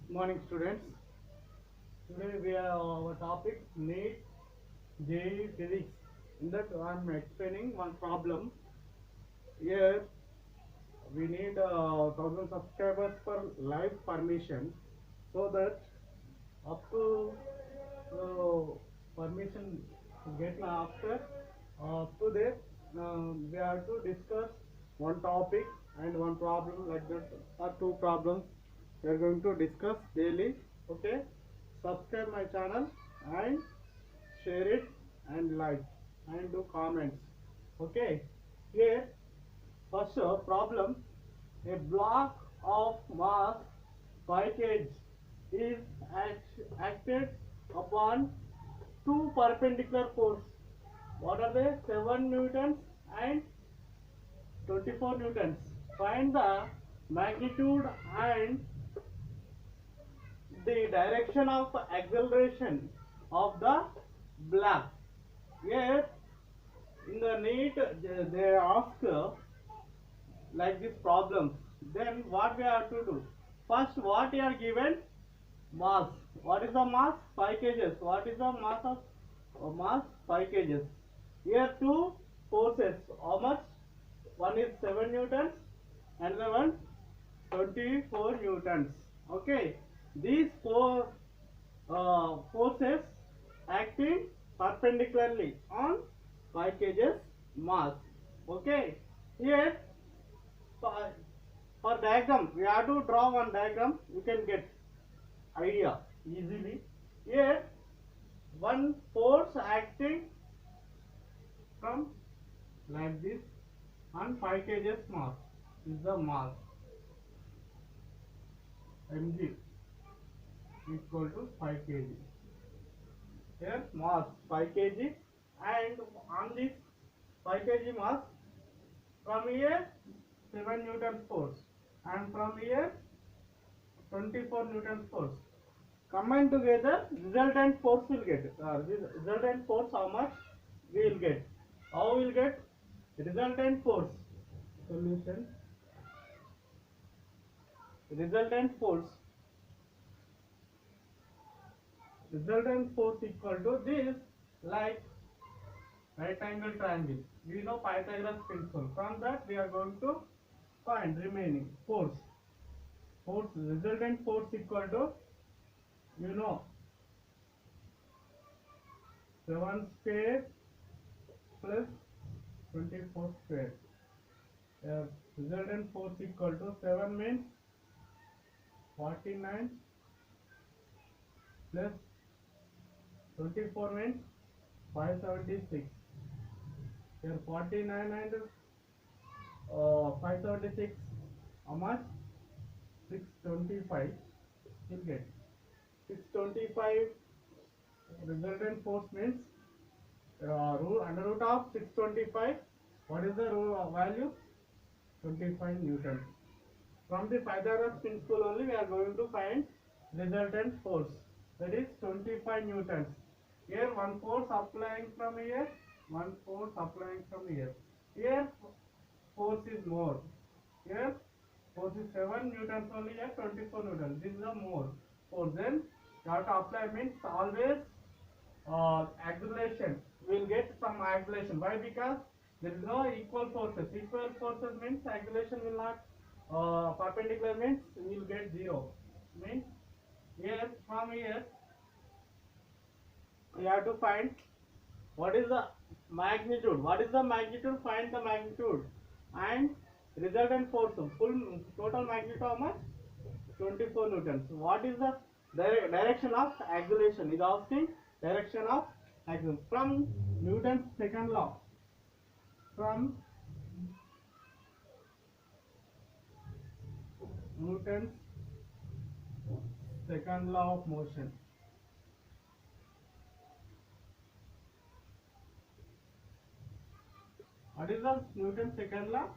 Morning students. Today we are our topic NEET JEE physics. In that I am explaining one problem. Here we need 1000 subscribers per live permission, so that up to permission get after up to that we have to discuss one topic and one problem, like that or two problems we are going to discuss daily. Okay, subscribe my channel and share it and like and do comments. Okay, here first problem: a block of mass 5 kg is acted upon two perpendicular forces. What are they? 7 newtons and 24 newtons. Find the magnitude and the direction of acceleration of the block. Here in the NEET they ask like this problems. Then what we have to do? First, what you are given? Mass. What is the mass? 5 kgs. What is the mass of mass? 5 kgs. Here two forces. How much? One is 7 newtons and the one 24 newtons. Okay. These four forces acting perpendicularly on 5 kgs mass. Okay. Here for, for diagram we have to draw one diagram. You can get idea easily. Here one force acting from like this on 5 kgs mass is the mass mg equal to 5 kg. Here mass 5 kg, and on this 5 kg mass, from here 7 newton force and from here 24 newton force combined together, resultant force will get. Resultant force how much we will get? How we will get resultant force? Solution: resultant force equal to this, like right angle triangle. We know Pythagoras principle. From that we are going to find remaining force. Resultant force equal to, you know, 7 square plus 24 square. Resultant force equal to 7 means 49 plus 24 means 576. Here 49 and 576 how much? 625 will get. 625 resultant force means under root of 625. What is the value? 25 Newton. From the Pythagoras principle only we are going to find resultant force, that is 25 newtons. Here one force applying from here, one force applying from here. Here force is more. Here force is 7 newtons only, here 24 newtons. This is a more force. Then you have to apply, means always acceleration. We will get some acceleration. Why? Because there is no equal forces. Equal forces means acceleration will not perpendicular, means we will get 0. Means here from here we have to find what is the magnitude. What is the magnitude? Find the magnitude and resultant force. Full total magnitude how much? 24 newtons. What is the direction of acceleration? Is asking direction of acceleration from Newton's second law. From Newton's second law of motion. What is the Newton's second law?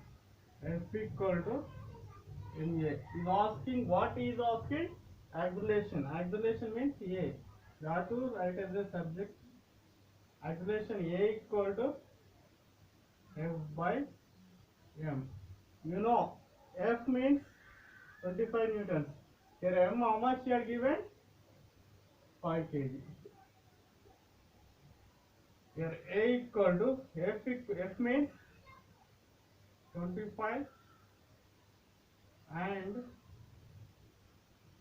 F equal to NA. Is asking, what is asking? Acceleration. Acceleration means A. You have to write as a subject. Acceleration A equal to F by M. You know F means 25 newtons. Here M how much you are given? 5 kg. Here A equal to F means 25 and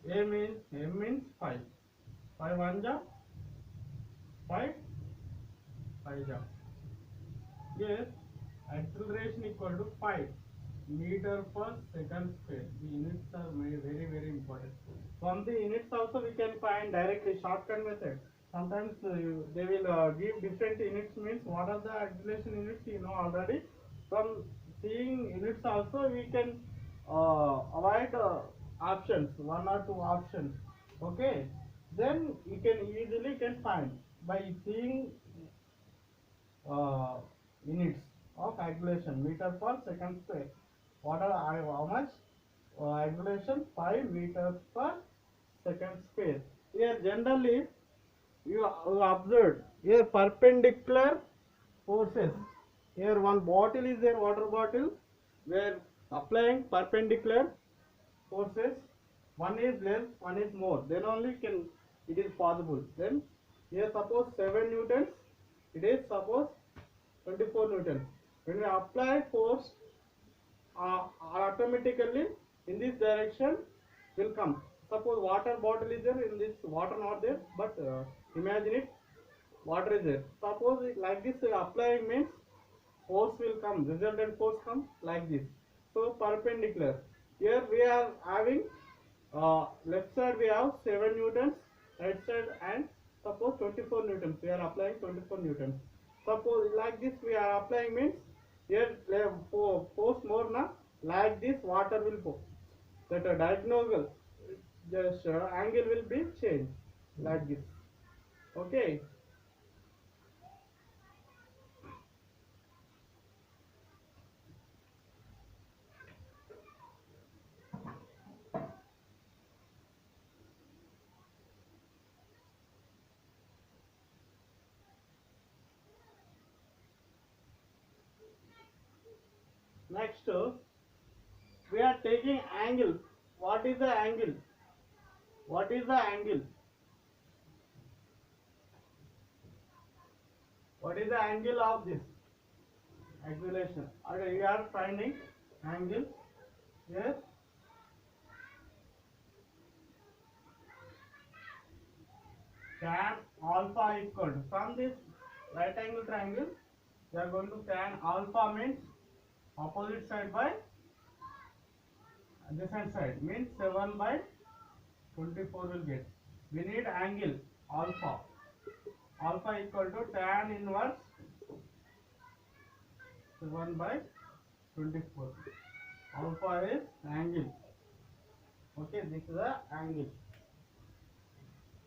M means 5. 5 1 ja 5 5 ja. Here acceleration equal to 5 meter per second square. The units are very important. From the units also we can find directly shortcut method. Sometimes they will give different units, means what are the acceleration units you know already. From seeing units also we can avoid options, one or two options. Okay, then you can easily can find by seeing uh, units of acceleration meter per second square. What are how much acceleration? 5 meters per second square. Here generally you observed here perpendicular forces. Here one bottle is there, water bottle, where applying perpendicular forces, one is less, one is more, then only can it is possible. Then here suppose 7 newtons, it is suppose 24 newtons. When we apply force, automatically in this direction will come. Suppose water bottle is there, in this water not there, but imagine it, water is there. Suppose it like this applying means force will come, resultant force come like this. So perpendicular. Here we are having left side we have 7 newtons, right side and suppose 24 newtons. We are applying 24 newtons. Suppose like this we are applying means here force more na, like this water will go. That a diagonal just angle will be changed like this. Okay. Next we are taking angle. What is the angle? What is the angle? What is the angle of this acceleration? Okay, we are finding angle. Yes. Tan alpha equal to, from this right angle triangle, we are going to tan alpha means opposite side by adjacent side, means 7 by 24 will get. We need angle alpha. Alpha equal to tan inverse 7 by 24. Alpha is angle. Okay, this is the angle.